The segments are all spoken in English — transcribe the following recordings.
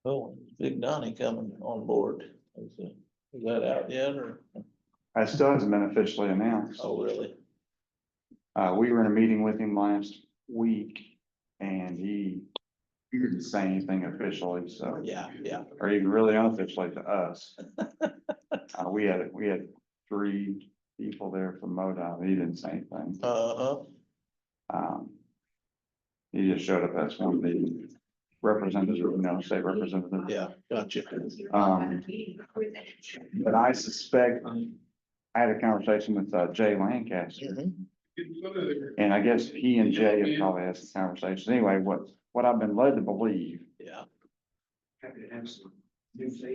Oh, Big Donnie coming on board. Is that out yet or? It still hasn't been officially announced. Oh, really? We were in a meeting with him last week and he didn't say anything officially, so, Yeah, yeah. or even really unofficially to us. We had three people there from MoDOT. He didn't say anything. Um, he just showed up as one of the representatives, state representative. Yeah, gotcha. But I suspect, I had a conversation with Jay Lancaster. Mhm. And I guess he and Jay have probably had some conversations. Anyway, what I've been led to believe Yeah,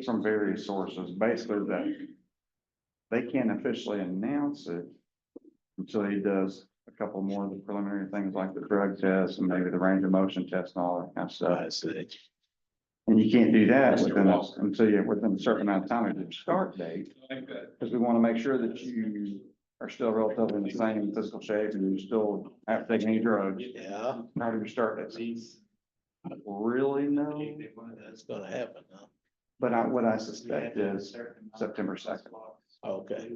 from various sources, basically that they can't officially announce it until he does a couple more of the preliminary things like the drug test and maybe the range of motion test and all that kind of stuff. I see. And you can't do that until you're within a certain amount of time of your start date. Because we want to make sure that you are still relatively in the same physical shape and you still haven't taken any drugs Yeah, prior to your start date. I don't really know, that's gonna happen, huh? but what I suspect is September 2nd. Okay.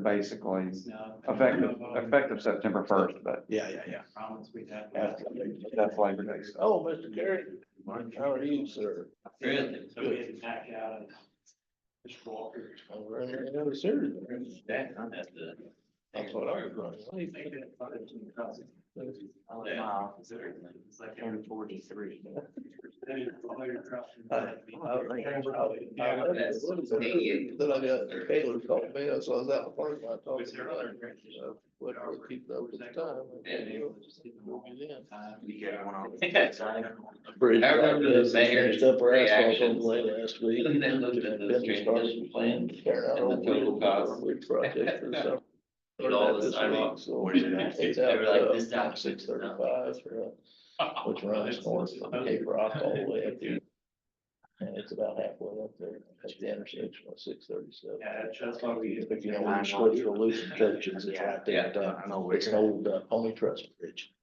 Basically effective September 1st, but Yeah, yeah, yeah. that's Labor Day. So. Oh, Mr. Gary, how are you, sir? Good. So we had to back out of Mr. Walker. Over in there, no, sir. That's what I was running. It's like 10:43. Then I got, Taylor called me, so I was out in the parking lot talking to her. What, we'll keep up with the time. We'll be in. Bridge I remember the mayor finished up our asphalt reactions. overlay last week. And then looked at those Then started drainage planning plans. to tear out and all the total cost. bridge project for the summer. With all the This week, sidewalks, so what is it? it's They out, were like, this time. 635, which runs north from Cape Rock all the way up there. And it's about halfway up there at the intersection of 637. Yeah, that's why we. If you know where the switch for Lutheran churches, it's right there. Yeah, I know where It's an you're at. old pony trust bridge,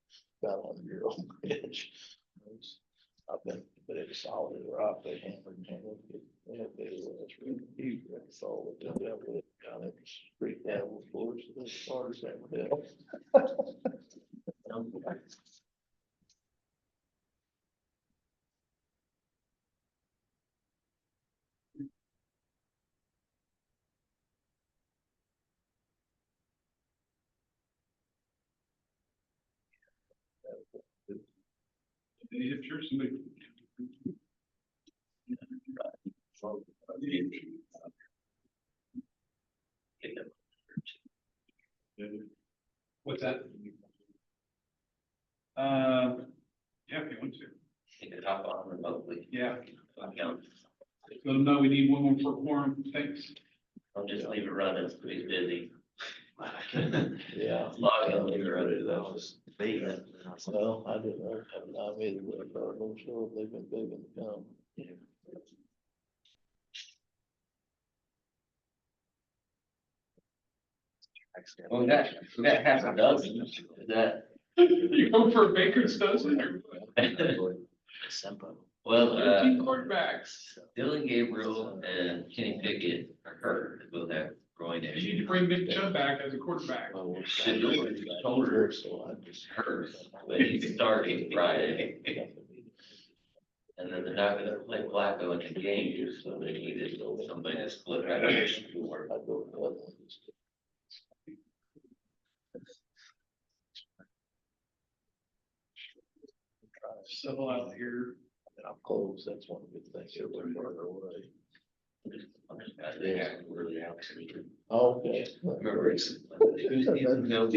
about a 100-year-old bridge. I've been, but it's solid rock, they hammered and hammered. It's really huge, that's all that they dealt with, down there, street level floors, the stars hammered down. If you're somebody. What's that? Yeah, if you want to. Take it off on remotely. Yeah. I'll Let them know we need one more for quorum. Thanks. just leave it running, it's pretty busy. Yeah. Log in, leave it running. That was big. Well, I didn't know, I made it, but I'm sure they've been big in the town. Well, we got half a dozen, is that? You go for a baker's dozen or? SEMPO. Well, 13 quarterbacks. Dylan Gabriel and Kenny Pickett are hurt, we'll have groin You need issues. to bring Nick Chubb back as a quarterback. Should be shoulder hurt, but he's starting Friday. And then they're not gonna play Flacco in the game, so they needed somebody to split right away. Civil out here. I'm close, that's one good thing, it was further away. Okay. Remember, it's-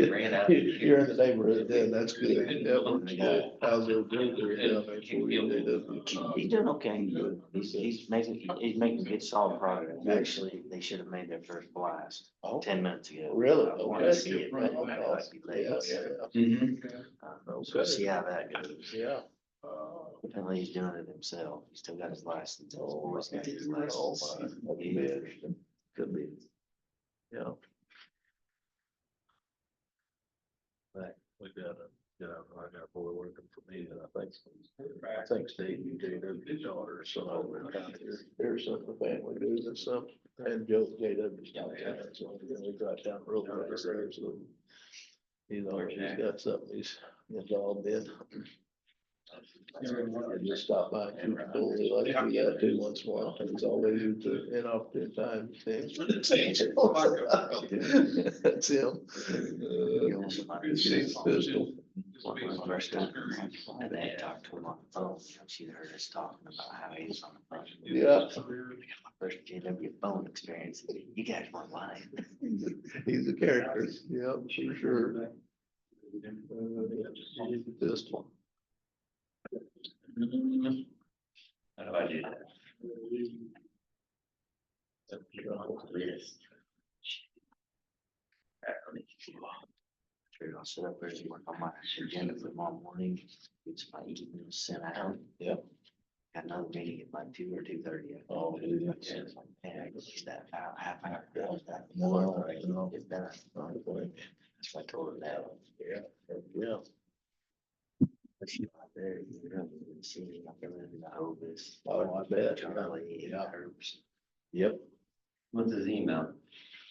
ran out. You're in the neighborhood, then that's good. That works good. How's it doing down there for you? He's doing okay. He's making good solid progress. Actually, they should have made their first blast Oh, 10 minutes ago. really? I wanted to Okay. see it, but it might be late. Yeah, So we'll see how that goes. yeah. Apparently he's doing it himself. He's still got his license. His boys got his Oh, license. my. That'd be interesting. Could be. Yeah. But we got you know, I got boy working for me, and I think Steve, you did his daughter, so over down here, there's some of the family business, some, and Joe, JW's down there, so we drive down the road, right there, so. He's always got something he's involved in. Just stop by, and shoot the bull, we like to do that too once in a while, and it's always at the inopportune time, things. That's him. Pistol. When we first got there, and they had talked to him on the phone, she heard us talking about how he's on the project. Yeah. My first JW phone experience, you guys weren't lying. He's a character, yeah, for sure. He's a pistol. How do I do that? Sure, I'll sit up there and work on my agenda for tomorrow morning, it's my email sent out. Yep. Got another meeting at like 2 or 2:30. Oh, Yeah, it's like, man, I guess that half hour. That No, more, I know. get done. That's why I told her that. Yeah. But she out there, you really didn't see me, like everything in the Hovis. Oh, I bet. Charlie, Yeah. Herbs. Yep. What's his email?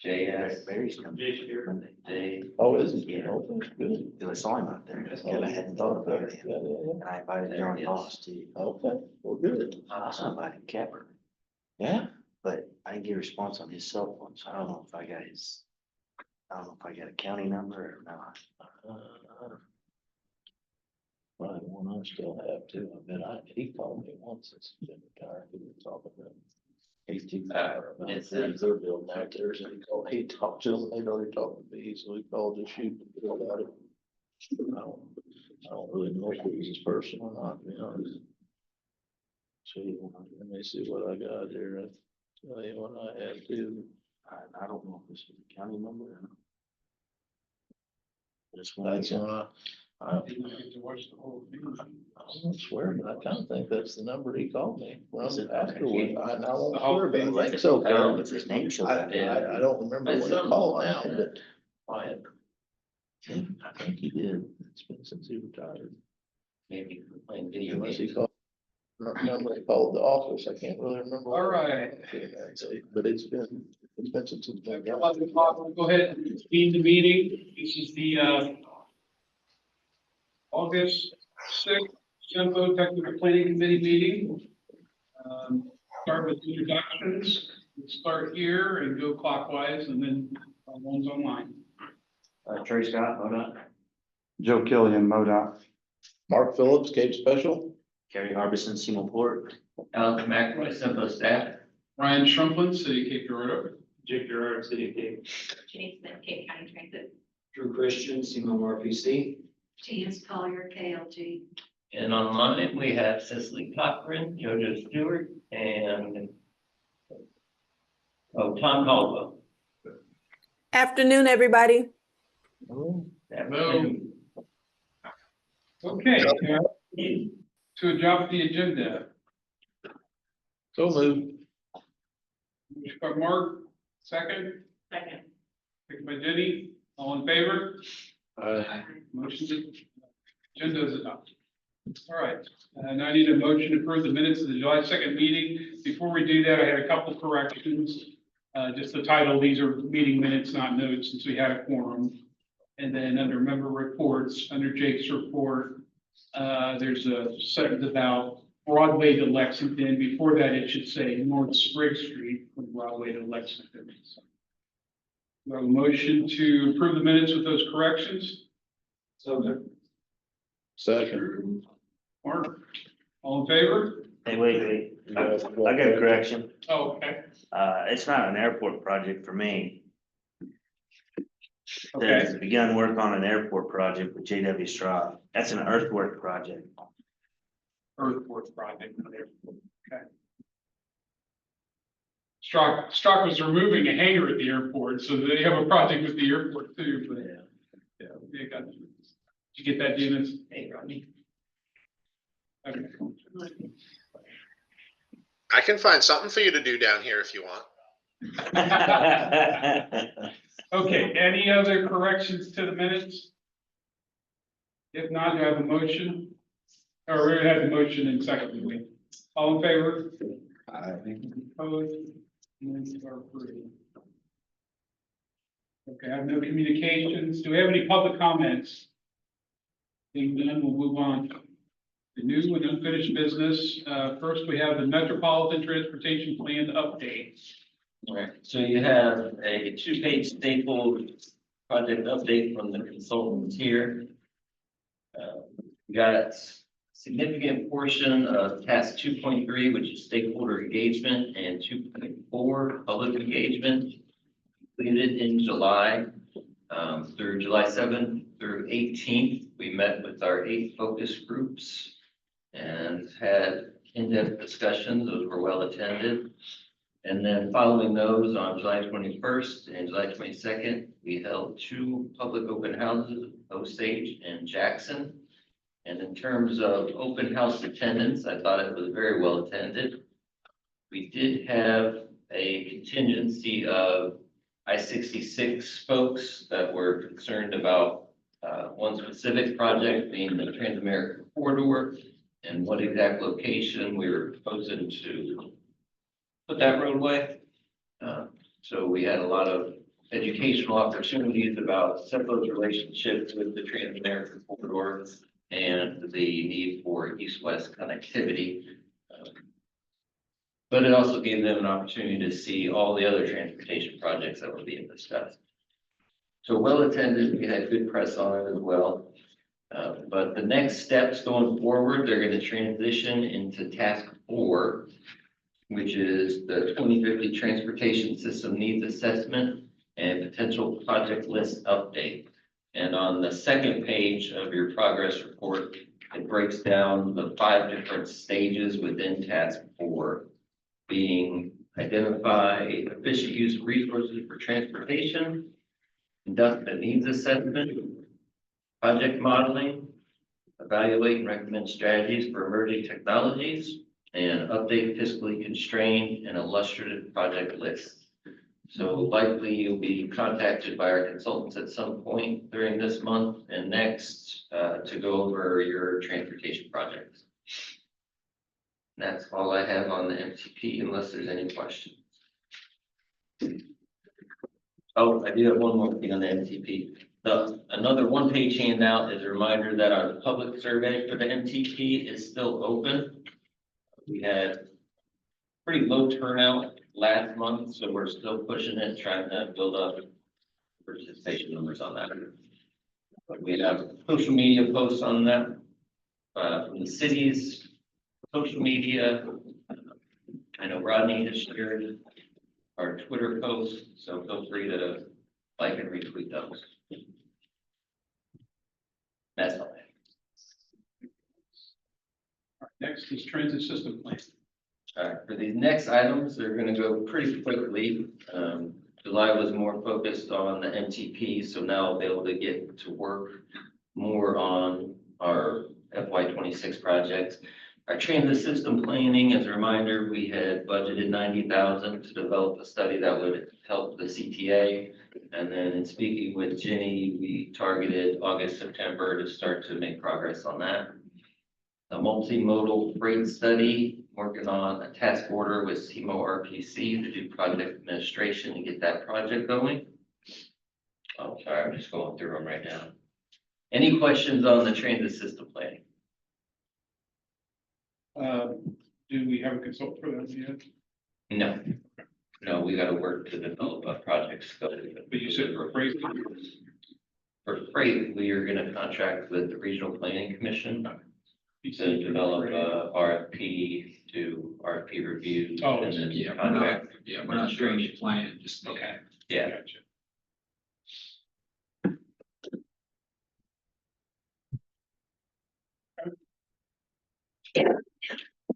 JS. Barry's coming Monday. J. Oh, is it? Yeah. Oh, that's good. So I saw him out there, because Oh, I hadn't thought about it. Yeah, yeah, And I invited John Boss too. yeah. Okay, well, good. I also invited Capper, Yeah. but I didn't get a response on his cell phone, so I don't know if I got his. I don't know if I got a county number or not. Probably one I still have too. I bet he called me once since he's been retired. He was talking to him. He's too far about It's their building out there. So he talked to them. They'd already talked to me. So he called to shoot the bill about it. I don't really know if it was his person or not, to be honest. See, let me see what I got here. I'll tell you what I have too. I don't know if this is a county number or not. This That's one. I Didn't get to watch the whole thing. don't swear, but I kind of think that's the number he called me from Is it? afterward. I won't Oh, swear, but I think so. I don't know if his name shows up. I don't remember when he called now, but I think he did. It's been since he retired. Maybe playing video Unless he games. called, remember he called the office. I can't really remember. All right. But it's been since it's been. 11 o'clock, we'll go ahead and convene the meeting. This is the August 6th SEMPO Technical Planning Committee meeting. Start with introductions. We'll start here and go clockwise, and then one's online. Trey Scott, MoDOT. Joe Killian, MoDOT. Mark Phillips, Cape Special. Kerry Harbison, Seymour Port. Alan McElroy, SEMPO staff. Ryan Shumplin, City of Cape Girardeau. Jake Gerard, City of Cape. Jenny Smith, Cape County Transit. Drew Christian, Seymour RPC. James Collier, KLG. And online, we have Cicely Cochran, Jojo Stewart, and Tom Caldwell. Afternoon, everybody. Hello. Okay. To adopt the agenda. So moved. Motion by Mark, second. Second. Second by Jenny. All in favor? Motion, agenda is adopted. All right, now I need a motion to approve the minutes of the July 2nd meeting. Before we do that, I had a couple of corrections. Just the title, these are meeting minutes, not notes, since we had a quorum. And then under member reports, under Jake's report, there's a sentence about Broadway to Lexington. Before that, it should say North Sprague Street from Broadway to Lexington. We have a motion to approve the minutes with those corrections. So moved. Second. Mark, all in favor? Hey, wait. I got a correction. Oh, okay. It's not an airport project for me. Okay, There's begun work on an airport project with JW Straw. That's an earthwork project. earthwork project. Okay. Strock was removing a hangar at the airport, so they have a project with the airport too, but yeah, they got. Did you get that, Dennis? Hey, Rodney. Okay. I can find something for you to do down here if you want. Okay, any other corrections to the minutes? If not, do I have a motion? Or we already have the motion and second, didn't we? All in favor? Opposed? Minutes are approved. Okay, I have no communications. Do we have any public comments? Seeing none, we'll move on. The new and unfinished business. First, we have the Metropolitan Transportation Plan update. All right, so you have a two-page stapled project update from the consultants here. We got significant portion of task 2.3, which is stakeholder engagement, and 2.4, public engagement, completed in July. Through July 7th through 18th, we met with our 8 focus groups and had in-depth discussions. Those were well attended. And then following those, on July 21st and July 22nd, we held 2 public open houses, Osage and Jackson. And in terms of open house attendance, I thought it was very well attended. We did have a contingency of I-66 folks that were concerned about one specific project being the Trans-American Corridor and what exact location we were proposing to put that roadway. So we had a lot of educational opportunities about SEMPO's relationships with the Trans-American Corridor and the need for east-west connectivity. But it also gave them an opportunity to see all the other transportation projects that were being discussed. So well attended, we had good press on it as well. But the next steps going forward, they're going to transition into task 4, which is the 2050 Transportation System Needs Assessment and Potential Project List Update. And on the second page of your progress report, it breaks down the 5 different stages within task 4, being identify efficient use of resources for transportation, conduct a needs assessment, project modeling, evaluate and recommend strategies for emerging technologies, and update fiscally constrained and illustrative project lists. So likely you'll be contacted by our consultants at some point during this month and next to go over your transportation projects. And that's all I have on the MTP unless there's any questions. Oh, I do have one more thing on the MTP. Another one-page handout is a reminder that our public survey for the MTP is still open. We had pretty low turnout last month, so we're still pushing it, trying to build up participation numbers on that. But we have social media posts on that from the cities, social media. I know Rodney has shared our Twitter posts, so feel free to like and retweet those. That's all. Next is transit system plan. All right, for these next items, they're gonna go pretty quickly. July was more focused on the MTP, so now I'll be able to get to work more on our FY26 projects. Our transit system planning, as a reminder, we had budgeted 90,000 to develop a study that would help the CTA. And then in speaking with Jenny, we targeted August, September to start to make progress on that. A multimodal freight study, working on a task order with SEMPO RPC to do project administration and get that project going. Oh, sorry, I'm just going through them right now. Any questions on the transit system planning? Do we have a consultant for that yet? No. No, we gotta work to develop a project scope. But you said for appraisal. For freight, we are gonna contract with the Regional Planning Commission to develop a RFP, do RFP reviews. Oh, and then Yeah, contract we're not doing any plan, just. Okay. Yeah. Gotcha.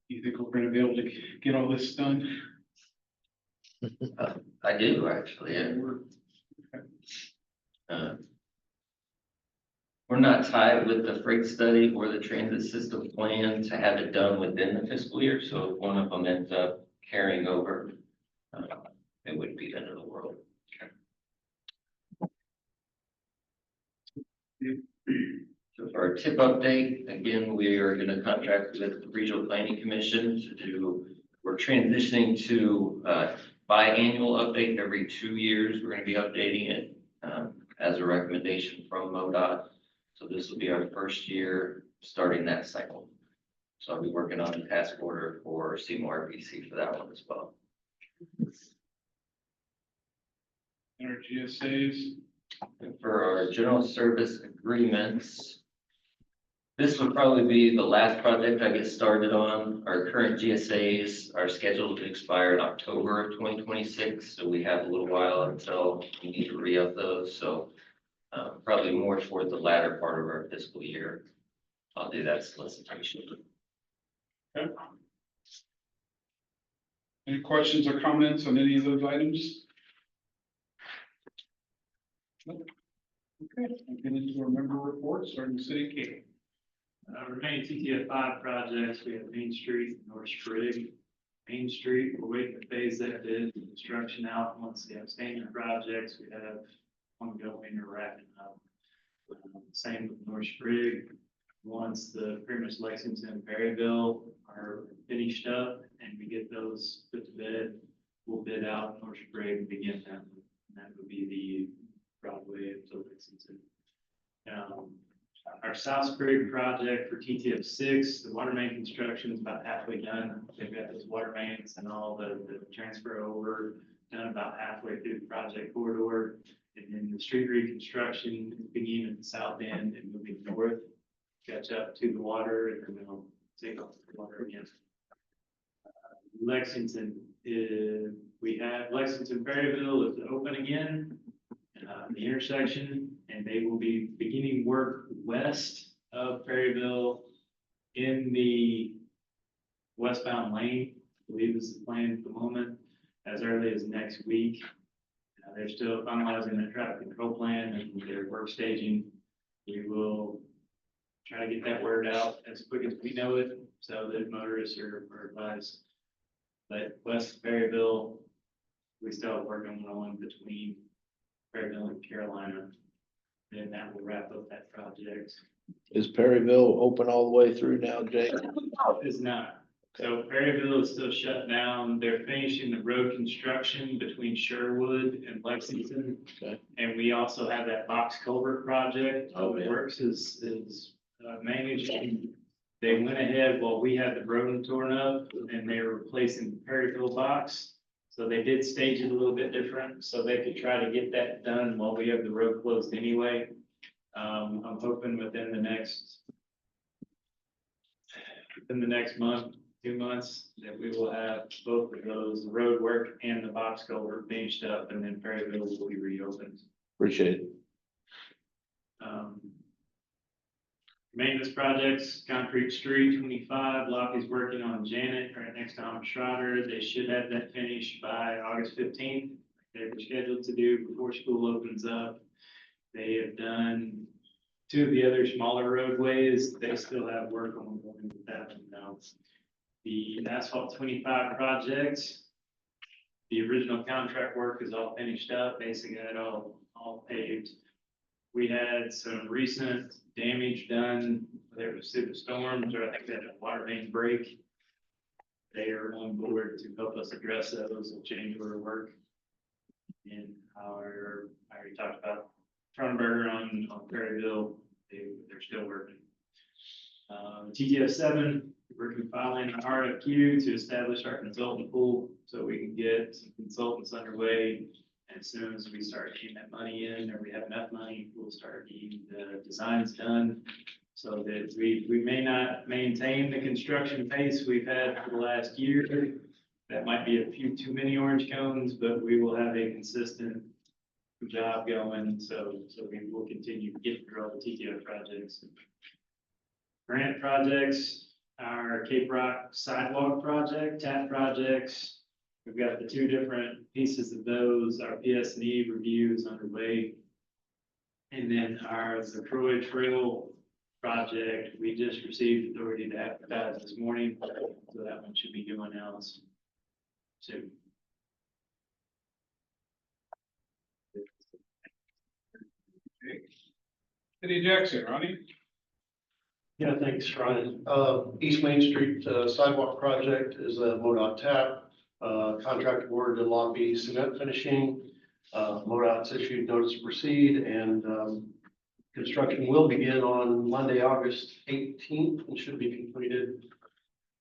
You think we're gonna be able to get all this done? I do actually, yeah. We're not tied with the freight study or the transit system plan to have it done within the fiscal year, so if one of them ends up carrying over, it wouldn't be the end of the world. So for our tip update, again, we are gonna contract with the Regional Planning Commission to do, we're transitioning to biannual update every 2 years. We're gonna be updating it as a recommendation from MoDOT. So this will be our first year starting that cycle. So I'll be working on the task order for Seymour RPC for that one as well. And our GSAs, And for our general service agreements, this would probably be the last project I get started on. Our current GSAs are scheduled to expire in October of 2026, so we have a little while until we need to re-up those. So probably more toward the latter part of our fiscal year, I'll do that solicitation. any questions or comments on any of those items? Nope. Okay, I'll get into our member reports, starting with City Cable. Remaining TTF5 projects, we have Main Street, North Sprigg. Main Street, we're waiting to phase that bid, construction out. Once the outstanding projects, we have ongoing or wrapping up. Same with North Sprigg. Once the pretty much Lexington and Perryville are finished up and we get those put to bed, we'll bid out North Sprigg and begin that. And that would be the Broadway up to Lexington. Our South Sprigg project for TTF6, the water main construction is about halfway done. They've got those water mains and all the transfer over done about halfway through the project corridor. And then the street reconstruction is beginning at the south end and moving north, catch up to the water, and then we'll take off the water again. Lexington we have Lexington Perryville is open again, the intersection, and they will be beginning work west of Perryville in the westbound lane, I believe is the plan at the moment, as early as next week. They're still finalizing their traffic control plan and their work staging. We will try to get that word out as quick as we know it, so that motorists are advised. But west of Perryville, we still have work going on between Perryville and Carolina. Then that will wrap up that project. Is Perryville open all the way through now, Jake? It's not. So Perryville is still shut down. They're finishing the road construction between Sherwood and Lexington. Okay. And we also have that box culvert project. Oh, yeah. Works is managed. They went ahead while we had the road torn up and they were replacing the Perryville box. So they did stage it a little bit different, so they could try to get that done while we have the road closed anyway. I'm hoping within the next month, 2 months, that we will have both of those, the road work and the box culvert finished up, and then Perryville will be reopened. Appreciate it. Maintenance projects, Concrete Street 25, Lockie's working on Janet right next to Schroeder. They should have that finished by August 15th. They were scheduled to do before school opens up. They have done 2 of the other smaller roadways. They still have work on with that one now. The asphalt 25 project, the original contract work is all finished up, basically that all paved. We had some recent damage done, there was superstorms, or I think they had a water main break. They are on board to help us address those and change order work. And I already talked about Frontenberger on Perryville, they're still working. TTF7, we're filing an RFQ to establish our consultant pool so we can get some consultants underway. As soon as we start getting that money in, or we have enough money, we'll start getting the designs done. So that we may not maintain the construction pace we've had for the last year. That might be a few too many orange cones, but we will have a consistent job going. So we will continue to get through all the TTO projects. Grant projects, our Cape Rock sidewalk project, TAP projects. We've got the 2 different pieces of those. Our PS&E review is underway. And then the Croy Trail project, we just received authority to advertise this morning. So that one should be going out soon. City of Jackson, Ronnie? Yeah, thanks, Ryan. East Main Street sidewalk project is a MoDOT tap. Contract award to Lot B cement finishing. MoDOT's issued notice to proceed, and construction will begin on Monday, August 18th, and should be completed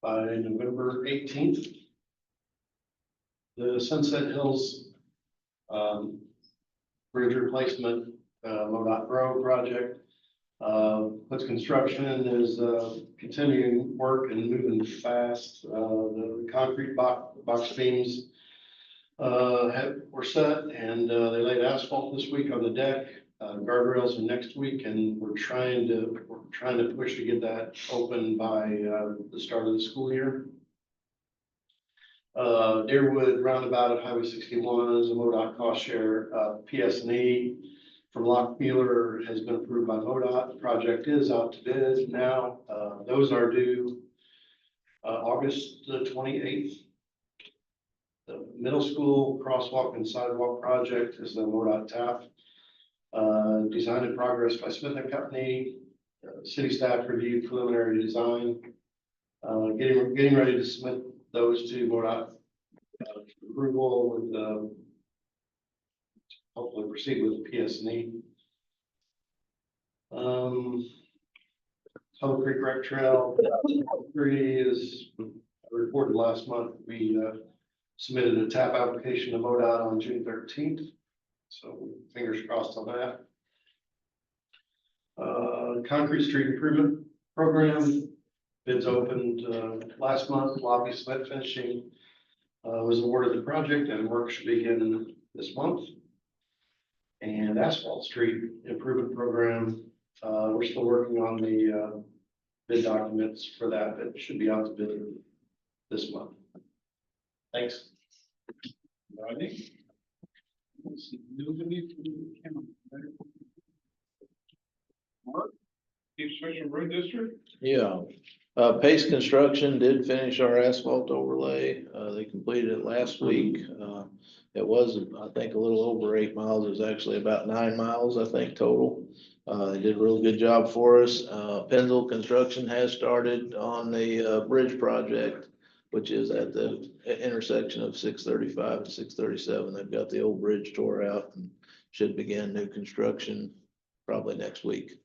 by November 18th. The Sunset Hills bridge replacement MoDOT Road project. Its construction is continuing work and moving fast. The concrete box beams were set, and they laid asphalt this week on the deck. Guardrails are next week, and we're trying to push to get that open by the start of the school year. Deerwood roundabout at Highway 61 is a MoDOT cost share. PS&E from Lockmuir has been approved by MoDOT. The project is out to bid now. Those are due August the 28th. The middle school crosswalk and sidewalk project is the MoDOT TAP. Design in progress by Smith and Company. City staff reviewed preliminary design. Getting ready to submit those to MoDOT approval with hopefully proceed with the PS&E. Hollow Creek Rec Trail 3 is reported last month. We submitted a TAP application to MoDOT on June 13th. So fingers crossed on that. Concrete street improvement program bids opened last month. Lobby cement finishing was awarded the project, and work should begin this month. And asphalt street improvement program, we're still working on the bid documents for that. That should be out to bid this month. Thanks. Rodney? Nobody from the county. Mark? Chief Special Road District? Yeah, Pace Construction did finish our asphalt overlay. They completed it last week. It was, I think, a little over 8 miles. It was actually about 9 miles, I think, total. They did a real good job for us. Penzel Construction has started on the bridge project, which is at the intersection of 635 and 637. They've got the old bridge tore out and should begin new construction probably next week.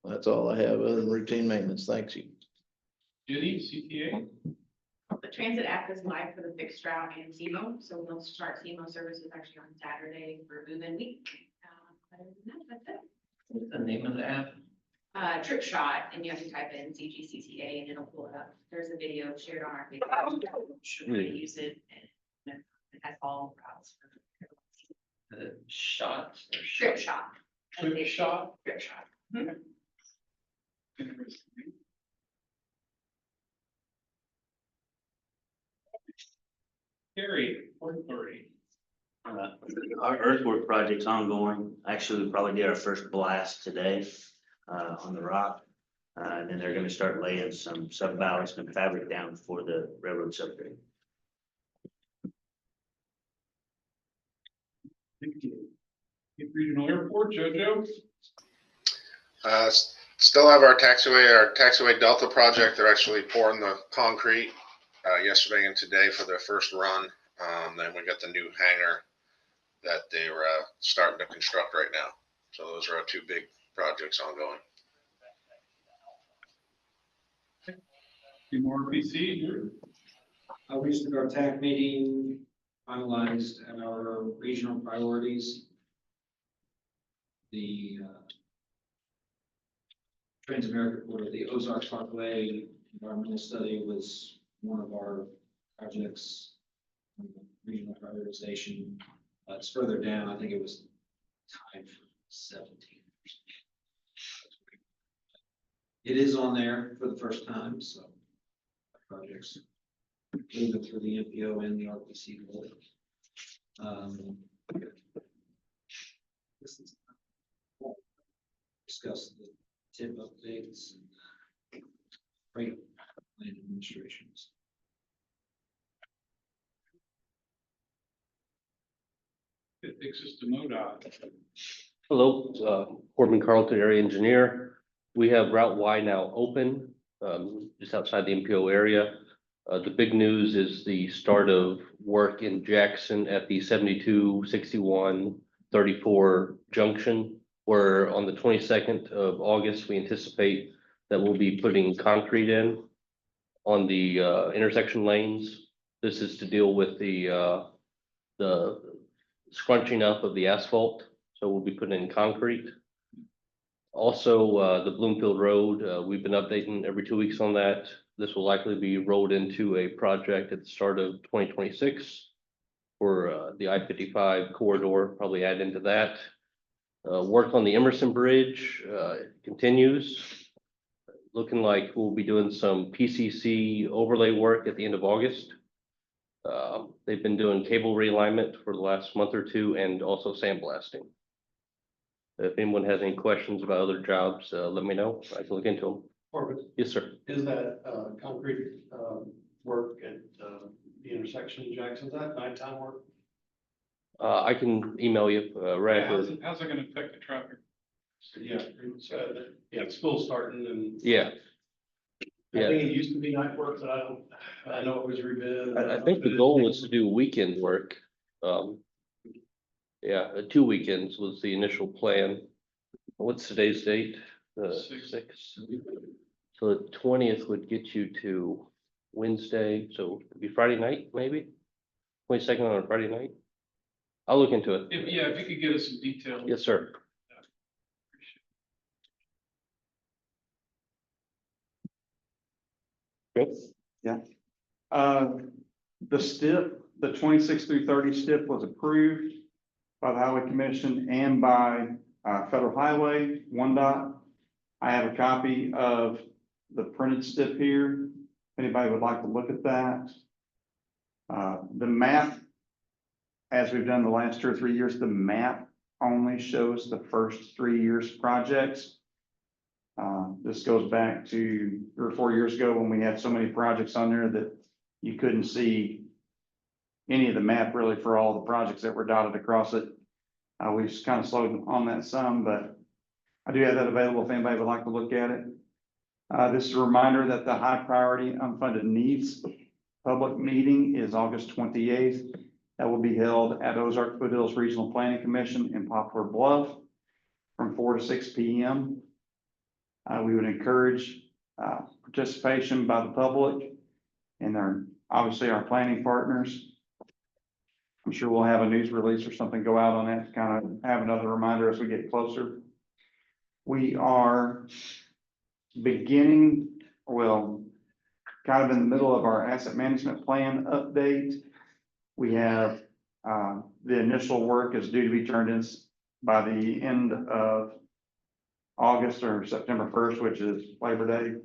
That's all I have other than routine maintenance. Thanks you. Jenny, CTA? The transit app is live for the fixed route and SEMO, so we'll start SEMO services actually on Saturday for move-in week. Other than that, that's it. What's the name of the app? Trip shot, and you have to type in CGCTA and it'll pull it up. There's a video shared on our Facebook. Show how to use it, and it has all routes. The shots or Trip shot. Trip shot? Trip shot. Interesting. Gary, Port Authority. Our earthwork project's ongoing. Actually, we probably did our first blast today on the rock. And then they're gonna start laying some sub-ballast and fabric down for the railroad subgrade. Thank you. Regional Airport, JoJo? Still have our taxiway Delta project. They're actually pouring the concrete yesterday and today for their first run. Then we got the new hangar that they were starting to construct right now. So those are our two big projects ongoing. Few more RPC. We just did our TAC meeting, finalized our regional priorities. The Trans-America Corridor, the Ozarks Parkway environmental study was one of our projects, regional prioritization. It's further down. I think it was tied for 17. It is on there for the first time, so projects moving through the MPO and the RPC board. This is discuss the tip updates and freight land administrations. It takes us to MoDOT. Hello, Corbin Carlton, area engineer. We have Route Y now open, just outside the MPO area. The big news is the start of work in Jackson at the 72, 61, 34 junction, where on the 22nd of August, we anticipate that we'll be putting concrete in on the intersection lanes. This is to deal with the scrunching up of the asphalt, so we'll be putting in concrete. Also, the Bloomfield Road, we've been updating every 2 weeks on that. This will likely be rolled into a project at the start of 2026 for the I-55 corridor, probably add into that. Work on the Emerson Bridge continues. Looking like we'll be doing some PCC overlay work at the end of August. They've been doing cable realignment for the last month or two and also sandblasting. If anyone has any questions about other jobs, let me know. I can look into them. Corbett, Yes, sir. is that concrete work at the intersection in Jackson, is that nighttime work? I can email you right after. How's it gonna affect the traffic? Yeah, school's starting and. Yeah. I think it used to be night work, but I know it was rebid. I think the goal was to do weekend work. Yeah, 2 weekends was the initial plan. What's today's date? Sixth. So the 20th would get you to Wednesday, so it'd be Friday night, maybe? 22nd on a Friday night? I'll look into it. If you could give us some detail. Yes, sir. Good. Yeah. The STIP, the 26 through 30 STIP was approved by the Highway Commission and by Federal Highway, OneDOT. I have a copy of the printed STIP here. If anybody would like to look at that. The map, as we've done the last 2 or 3 years, the map only shows the first 3 years projects. This goes back to 3 or 4 years ago when we had so many projects on there that you couldn't see any of the map really for all the projects that were dotted across it. We've just kind of slowed on that some, but I do have that available if anybody would like to look at it. This is a reminder that the high priority unfunded needs public meeting is August 28th. That will be held at Ozark Foothills Regional Planning Commission in Poplar Bluff from 4 to 6 p.m. We would encourage participation by the public and obviously our planning partners. I'm sure we'll have a news release or something go out on that to kind of have another reminder as we get closer. We are beginning, well, kind of in the middle of our asset management plan update. We have the initial work is due to be turned in by the end of August or September 1st, which is Labor Day.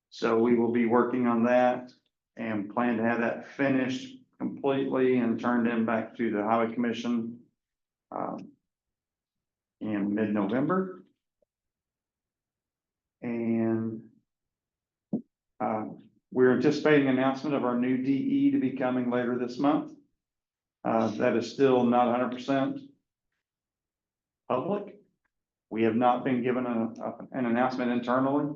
So we will be working on that and plan to have that finished completely and turned in back to the Highway Commission in mid-November. And we're anticipating announcement of our new DE to be coming later this month. That is still not 100% public. We have not been given an announcement internally,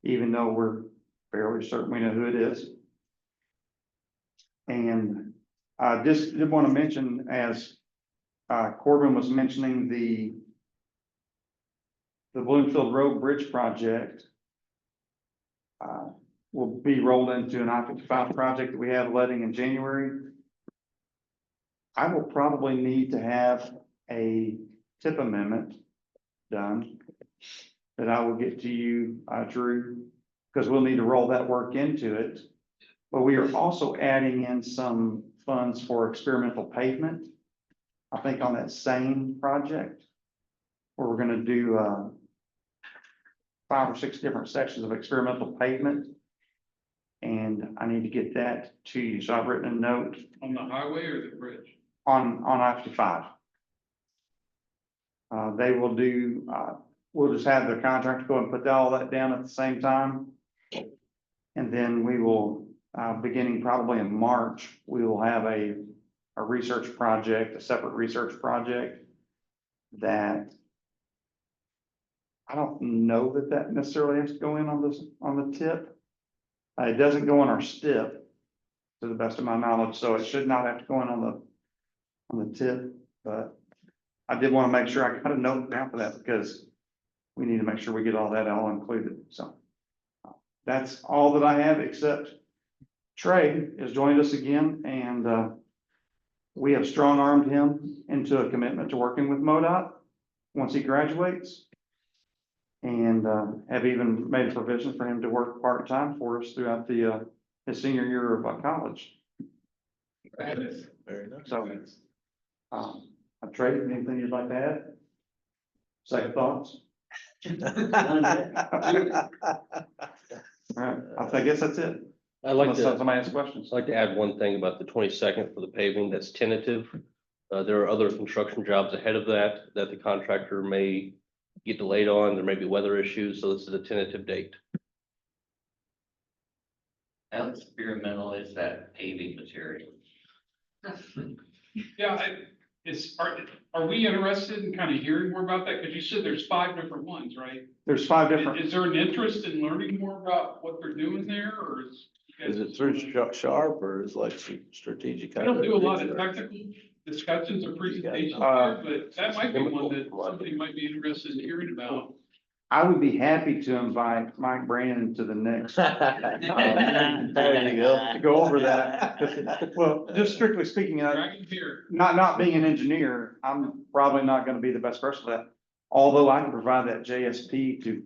even though we're fairly certain we know who it is. And I just did want to mention, as Corbin was mentioning, the Bloomfield Road Bridge project will be rolled into an I-55 project that we have letting in January. I will probably need to have a TIP amendment done that I will get to you, Drew, because we'll need to roll that work into it. But we are also adding in some funds for experimental pavement, I think on that same project, where we're going to do 5 or 6 different sections of experimental pavement. And I need to get that to you. So I've written a note. On the highway or the bridge? On I-55. They will do, we'll just have the contractor go and put all that down at the same time. And then we will, beginning probably in March, we will have a research project, a separate research project that I don't know that that necessarily has to go in on this, on the tip. It doesn't go on our STIP, to the best of my knowledge, so it should not have to go in on the tip, but I did want to make sure I got a note down for that, because we need to make sure we get all that all included, so. That's all that I have, except Trey has joined us again, and, we have strong armed him into a commitment to working with MoDOT once he graduates. And have even made a provision for him to work part-time for us throughout his senior year of college. Very nice. So, Trey, anything you'd like to add? Second thoughts? All right, I guess that's it. I'd like Unless to, somebody has questions. I'd like to add one thing about the 22nd for the paving, that's tentative. There are other construction jobs ahead of that, that the contractor may get delayed on. There may be weather issues, so this is a tentative date. How experimental is that paving material? Yeah, are we interested in kind of hearing more about that? Because you said there's 5 different ones, right? There's 5 different. Is there an interest in learning more about what they're doing there, or is? Is it through Sharp or is like strategic? I don't do a lot of technical discussions or presentations here, but that might be one that somebody might be interested in hearing about. I would be happy to invite Mike Brandon to the next. There you go. To go over that. Well, just strictly speaking, Dragon here. not being an engineer, I'm probably not gonna be the best person for that. Although I can provide that JSP to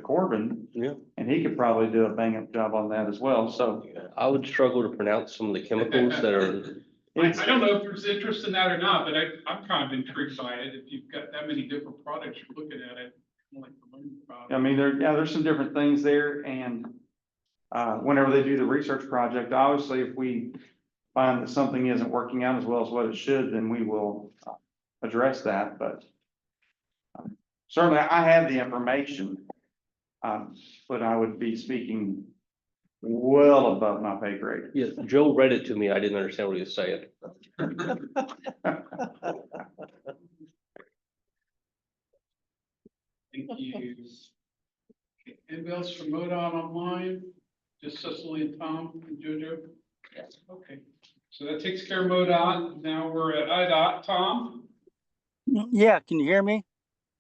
Corbin. Yeah. And he could probably do a bang up job on that as well, so. I would struggle to pronounce some of the chemicals that are. I don't know if there's interest in that or not, but I'm kind of intrigued by it. If you've got that many different products you're looking at it. I'd like to learn about it. I mean, there's some different things there, and whenever they do the research project, obviously, if we find that something isn't working out as well as what it should, then we will address that, but certainly I have the information, but I would be speaking well above my pay grade. Yeah, Joe read it to me. I didn't understand what he was saying. Thank you. Okay, anybody else from MoDOT online? Just Cecily and Tom and JoJo? Yes. Okay, so that takes care of MoDOT. Now we're at IDOT. Tom? Yeah, can you hear me?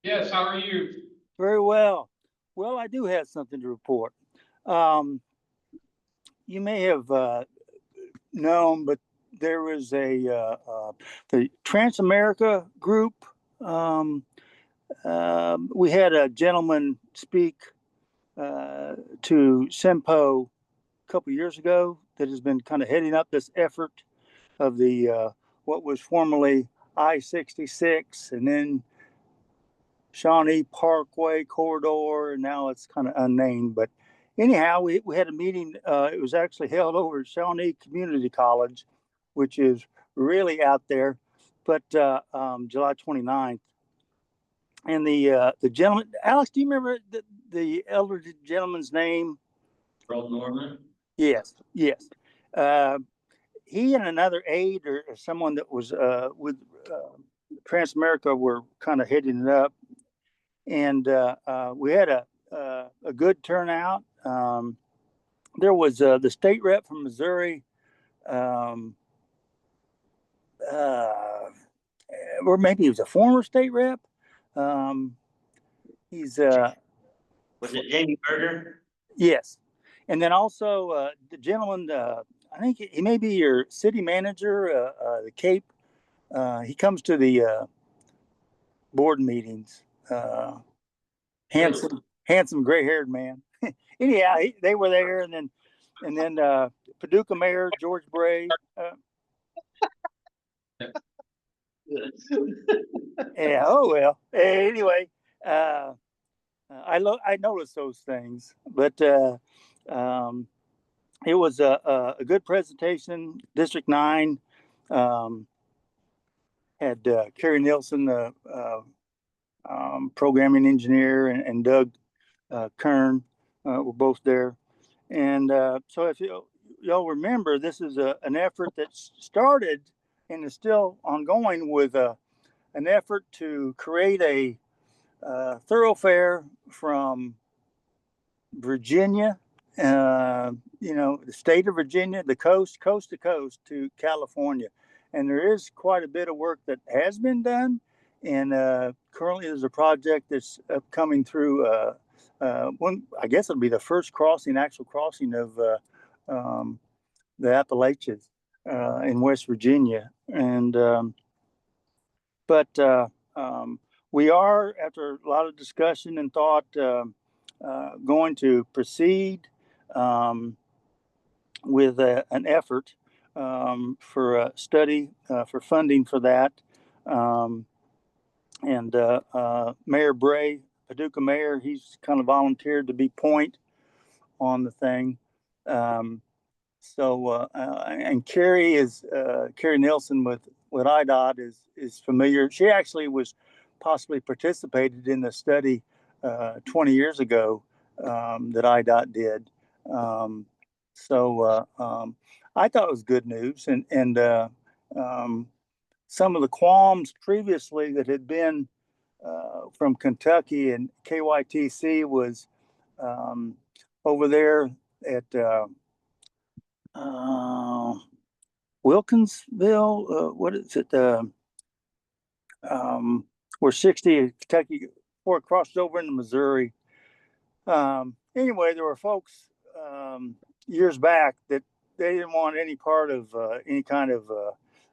Yes, how are you? Very well. Well, I do have something to report. You may have known, but there was the Transamerica group. We had a gentleman speak to SEMPO a couple of years ago that has been kind of heading up this effort of the what was formerly I-66 and then Shawnee Parkway corridor, and now it's kind of unnamed. But anyhow, we had a meeting. It was actually held over at Shawnee Community College, which is really out there, but July 29th. And the gentleman, Alex, do you remember the elderly gentleman's name? Earl Norman? Yes, yes. He and another aide or someone that was with Transamerica were kind of heading it up. And we had a good turnout. There was the state rep from Missouri, or maybe he was a former state rep. He's Was it Jamie Berger? yes, and then also the gentleman. I think he may be your city manager, the Cape. He comes to the board meetings. Handsome, gray-haired man. Anyhow, they were there, and then Paducah Mayor George Bray. Yeah. Oh well. Anyway, I noticed those things, but it was a good presentation. District 9 had Kerry Nielsen, the programming engineer, and Doug Kern were both there. And so if y'all remember, this is an effort that started and is still ongoing with an effort to create a thoroughfare from Virginia, the state of Virginia, the coast to coast to California. And there is quite a bit of work that has been done. And currently there's a project that's coming through, I guess it'll be the first actual crossing of the Appalachians in West Virginia. And, we are, after a lot of discussion and thought, going to proceed with an effort for a study for funding for that. Mayor Bray, Paducah Mayor, he's kind of volunteered to be point on the thing. And Carrie Nelson with IDOT is familiar. She actually was possibly participated in the study 20 years ago that IDOT did. I thought it was good news, and some of the qualms previously that had been from Kentucky and KYTC was over there at Wilkinsville. What is it? Where 60 Kentucky, before it crossed over into Missouri. Anyway, there were folks years back that they didn't want any part of any kind of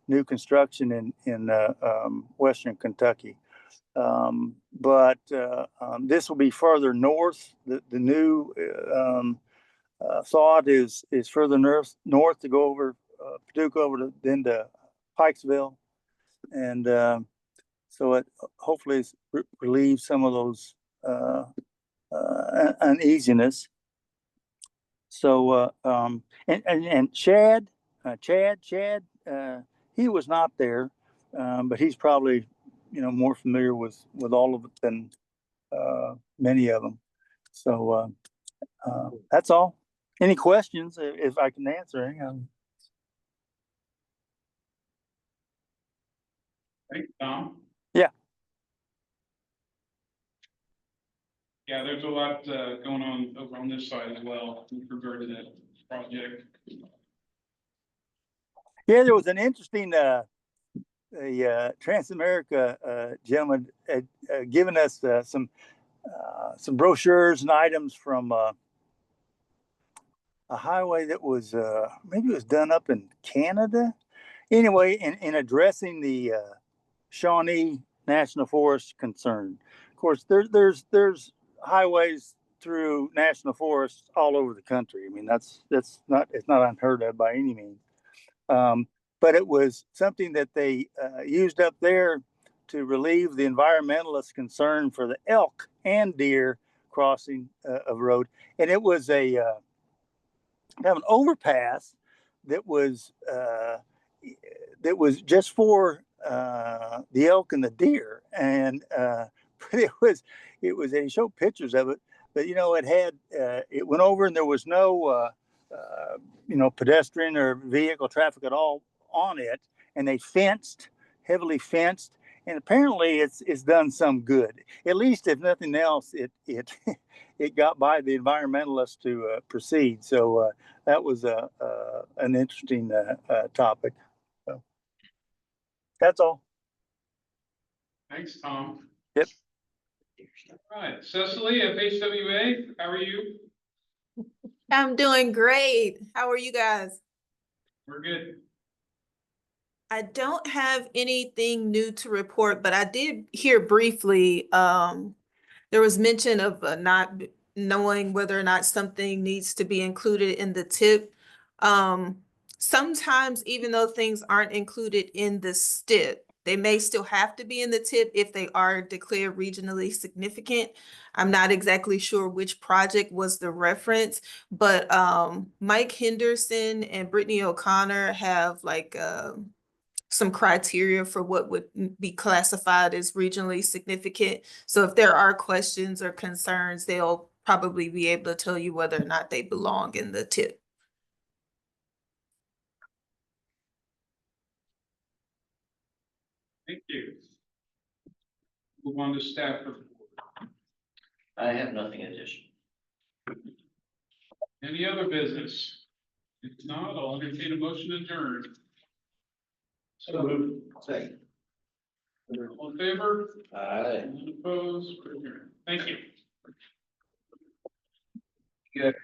new construction in Western Kentucky. This will be further north. The new thought is further north to go over Paducah over to Pikesville, and so it hopefully relieves some of those uneasiness. So and Chad, he was not there, but he's probably more familiar with all of it than many of them. So that's all. Any questions if I can answer any? Thanks, Tom. Yeah. Yeah, there's a lot going on over on this side as well with regard to that project. Yeah, there was an interesting Transamerica gentleman had given us some brochures and items from a highway that was maybe it was done up in Canada. Anyway, in addressing the Shawnee National Forest concern. Of course, there's highways through national forests all over the country. I mean, it's not unheard of by any means. But it was something that they used up there to relieve the environmentalist concern for the elk and deer crossing of road. And it was have an overpass that was just for the elk and the deer. And but they showed pictures of it, but it had it went over and there was no pedestrian or vehicle traffic at all on it, and they heavily fenced, and apparently it's done some good. At least, if nothing else, it it got by the environmentalists to proceed. So that was an interesting topic. So that's all. Thanks, Tom. Yep. All right, Cecily, FHWA, how are you? I'm doing great. How are you guys? We're good. I don't have anything new to report, but I did hear briefly, there was mention of not knowing whether or not something needs to be included in the tip. Sometimes, even though things aren't included in the STIP, they may still have to be in the tip if they are declared regionally significant. I'm not exactly sure which project was the reference, but Mike Henderson and Brittany O'Connor have like some criteria for what would be classified as regionally significant. So if there are questions or concerns, they'll probably be able to tell you whether or not they belong in the tip. Thank you. Move on to staff report. I have nothing additional. Any other business? If not, I'll entertain a motion to adjourn. Second. All in favor? Aye. None opposed? We're adjourned. Thank you. Good.